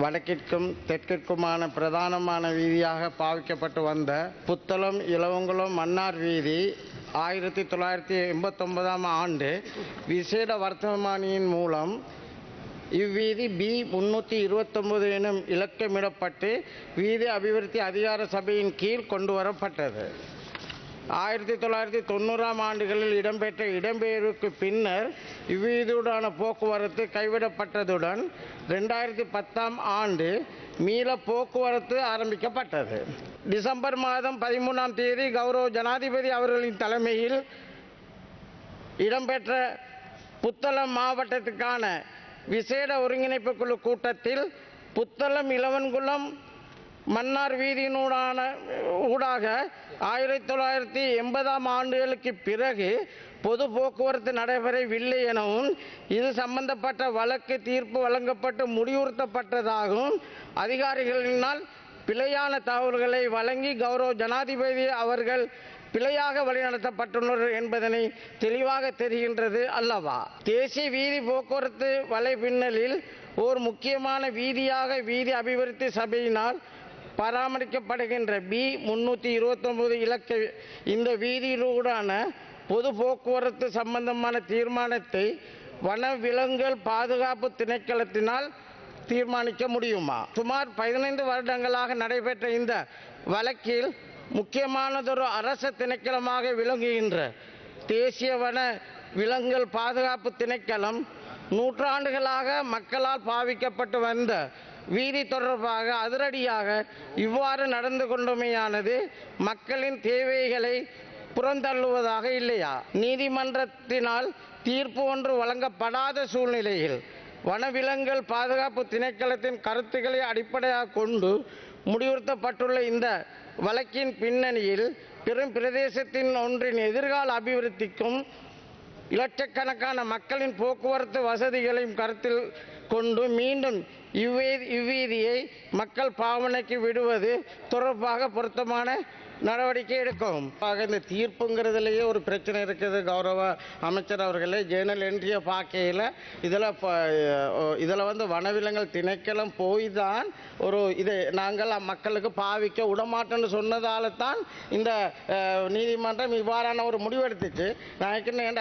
வடக்கிற்கும் தெற்கிற்குமான பிரதானமான வீதியாக பாவிக்கப்பட்டு வந்த புத்தளம் இலவங்குளம் மன்னார் வீதி 1989ஆம் ஆண்டு விசேட வர்த்தமானியின் மூலம் இவ்வீதி பி 329 எனும் இலக்கமிடப்பட்டு வீதி அபிவிருத்தி அதிகார சபையின் கீழ் கொண்டு வரப்பட்டது. 1990ஆம் ஆண்டுகளில் இடம்பெற்ற இடம்பெயர்வுக்கு பின்னர் இவ்வீதியுடான போக்குவரத்து கைவிடப்பட்டதுடன் 2010ஆம் ஆண்டு மீள போக்குவரத்து ஆரம்பிக்கப்பட்டது. டிசம்பர் மாதம் 13ஆம் தேதி கௌரவ ஜனாதிபதி அவர்களின் தலைமையில் இடம்பெற்ற புத்தளம் மாவட்டத்துக்கான விசேட ஒருங்கிணைப்பு குழு கூட்டத்தில் புத்தளம் இலவன்குளம் மன்னார் வீதியினூடாக 1980ஆம் ஆண்டுகளுக்கு பிறகு பொது போக்குவரத்து நடைபெறவில்லை எனவும் இது சம்பந்தப்பட்ட வழக்கு தீர்ப்பு வழங்கப்பட்டு முடிவுறுத்தப்பட்டதாகவும் அதிகாரிகளினால் பிழையான தகவல்களை வழங்கி கௌரவ ஜனாதிபதி அவர்கள் பிழையாக வழிநடத்தப்பட்டுள்ளனர் என்பதனை தெளிவாக தெரிகின்றது அல்லவா. தேசிய வீதி போக்குவரத்து வலைப்பின்னலில் ஓர் முக்கியமான வீதியாக வீதி அபிவிருத்தி சபையினால் பராமரிக்கப்படுகின்ற பி 329 இலக்க இந்த வீதியிலூடான பொது போக்குவரத்து சம்பந்தமான தீர்மானத்தை வனவிலங்குகள் பாதுகாப்பு திணைக்களத்தினால் தீர்மானிக்க முடியுமா? சுமார் 15 வருடங்களாக நடைபெற்ற இந்த வழக்கில் முக்கியமானதொரு அரச திணைக்களமாக விளங்குகின்ற தேசிய வன விலங்குகள் பாதுகாப்பு திணைக்களம் நூற்றாண்டுகளாக மக்களால் பாவிக்கப்பட்டு வந்த வீதி தொடர்பாக அதிரடியாக இவ்வாறு நடந்து கொண்டமையானது மக்களின் தேவைகளை புறந்தள்ளுவதாக இல்லையா? நீதிமன்றத்தினால் தீர்ப்பு ஒன்று வழங்கப்படாத சூழ்நிலையில் வனவிலங்குகள் பாதுகாப்பு திணைக்களத்தின் கருத்துக்களை அடிப்படையாக கொண்டு முடிவுறுத்தப்பட்டுள்ள இந்த வழக்கின் பின்னணியில் பெரும் பிரதேசத்தின் ஒன்றின் எதிர்கால அபிவிருத்திக்கும் இலட்சக்கணக்கான மக்களின் போக்குவரத்து வசதிகளையும் கருத்தில் கொண்டு மீண்டும் இவ்வீதியை மக்கள் பாவனைக்கு விடுவது தொடர்பாக பொருத்தமான நடவடிக்கை எடுக்கும். இந்த தீர்ப்புங்கிறதுலேயே ஒரு பிரச்சனை இருக்குது. கௌரவ அமைச்சர் அவர்களே ஜேர்னல் என்ட்ரியை பார்க்கையில் இதில் வனவிலங்குகள் திணைக்களம் போய் தான் இதை நாங்கள் மக்களுக்கு பாவிக்க விடமாட்டோன்னு சொன்னதால தான் இந்த நீதிமன்றம் இவ்வாறான ஒரு முடிவெடுத்துச்சு. நான்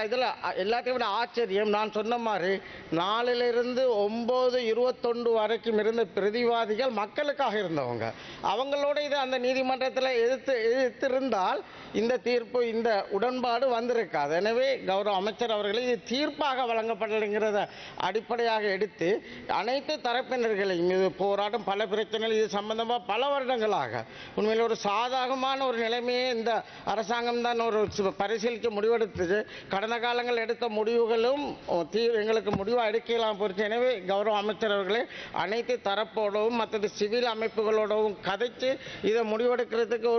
இதில் எல்லாத்தையும் விட ஆச்சரியம், நான் சொன்ன மாதிரி 4லிருந்து 9:21 வரைக்கும் இருந்த பிரதிவாதிகள் மக்களுக்காக இருந்தவங்க. அவங்களோட இது அந்த நீதிமன்றத்தில் எதிர்த்திருந்தால் இந்த தீர்ப்பு இந்த உடன்பாடு வந்திருக்காது. எனவே கௌரவ அமைச்சர் அவர்களே இது தீர்ப்பாக வழங்கப்படலைங்கிறத அடிப்படையாக எடுத்து அனைத்து தரப்பினர்களையும் இது போராட்டம் பல பிரச்சனைகள் இது சம்பந்தமாக பல வருடங்களாக உண்மையில் ஒரு சாதகமான ஒரு நிலைமையை இந்த அரசாங்கம் தான் ஒரு பரிசீலிக்க முடிவெடுத்தது. கடந்த காலங்கள் எடுத்த முடிவுகளும் எங்களுக்கு முடிவாக எடுக்கலாம் போச்சு. எனவே கௌரவ அமைச்சர் அவர்களே அனைத்து தரப்போடவும் மற்றது சிவில் அமைப்புகளோடவும் கதைச்சு இதை முடிவெடுக்கிறதுக்கு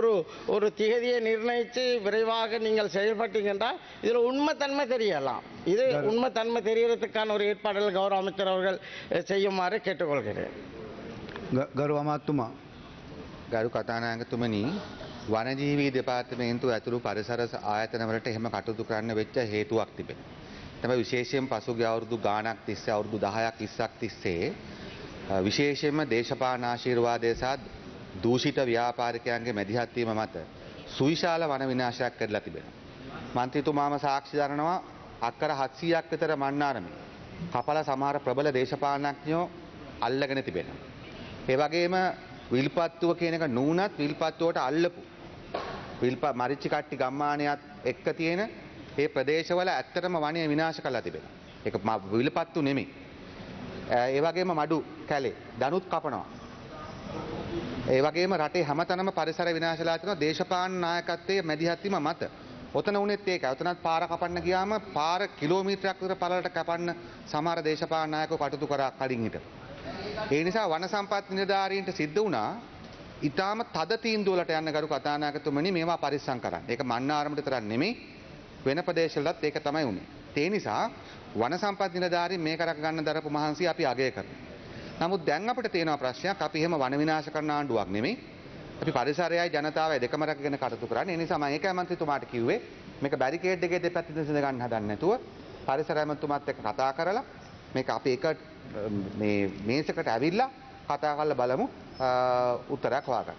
ஒரு திகதியை நிர்ணயித்து விரைவாக நீங்கள் செயல்பட்டீங்கன்னா இதில் உண்மைத்தன்மை தெரியலாம். இது உண்மைத்தன்மை தெரியறதுக்கான ஒரு ஏற்பாடுகள் கௌரவ அமைச்சர் அவர்கள் செய்யுமாறு கேட்டுக்கொள்கிறேன். ගරු අමාත්‍යතුමා ගරු කතානායකතුමනි වනජීවී දෙපාර්තමේන්තුව ඇතුළු පරිසර ආයතනවලට එහෙම කටයුතු කරන්න වෙච්ච හේතුවක් තිබෙනවා. තමයි විශේෂයෙන් පසුගිය අවුරුදු ගාණක් තිස්සේ අවුරුදු 10ක් 20ක් තිස්සේ විශේෂයෙන්ම දේශපාලන ආශිර්වාදය සහ දූෂිත ව්‍යාපාරිකයන්ගේ මැදිහත් වීම මත සුවිශාල වන විනාශයක් කරලා තිබෙනවා. මන්ත්‍රීතුමාම සාක්ෂි දරනවා අක්කර 700ක් විතර මන්නාරමේ කපල සමහර ප්‍රබල දේශපාලනඥයෝ අල්ලගෙන තිබෙනවා. ඒ වගේම විල්පත්තුව කියන එක නූනත් විල්පත්තුවට අල්ලපු මරිච්චි කට්ටි ගම්මානයත් එක්ක තියෙන මේ ප්‍රදේශවල ඇත්තටම වනය විනාශ කරලා තිබෙනවා. ඒක විල්පත්තු නෙමෙයි. ඒ වගේම මඩු කැලේ දනුත් කපනවා. ඒ වගේම රටේ හැමතැනම පරිසර විනාශලා තියෙනවා දේශපාලන නායකත්වයේ මැදිහත් වීම මත. ඔතන උනේත් ඒකයි. ඔතනත් පාර කපන්න ගියාම පාර කිලෝමීටරයක් විතර පළලට කපන්න සමහර දේශපාලන නායකයෝ කටයුතු කරා කලින් හිට. ඒ නිසා වන සම්පත් නිලධාරීන්ට සිද්ධ වුණා ඊටාම තද තීන්දුව වලට යන්න ගරු කතානායකතුමනි මේවා පරිස්සම් කරන්න. ඒක මන්නාරමට තරක් නෙමෙයි වෙන ප්‍රදේශවලත් ඒක තමයි උනේ. ඒ නිසා වන සම්පත් නිලධාරීන් මේක රැක ගන්න දරපු මහන්සිය අපි අගය කරනවා. නමුත් දැන් අපිට තියෙන ප්‍රශ්නයක් අපි එහෙම වන විනාශ කරන ආණ්ඩුවක් නෙමෙයි. අපි පරිසරයයි ජනතාවයි දෙකම රැකගෙන කටයුතු කරන්නේ. ඒ නිසා මම ඒකයි මන්ත්‍රීතුමාට කිව්වේ මේක බැරිකේඩ් එකේ දෙපැත්තෙන් සිඳ ගන්න හදන්නේ නැතුව පරිසර ඇමතුමාත් එක්ක කතා කරලා මේක අපි එක මේ මේසකට ඇවිල්ලා කතා කරලා බලමු උත්තරයක් හොයාගන්න.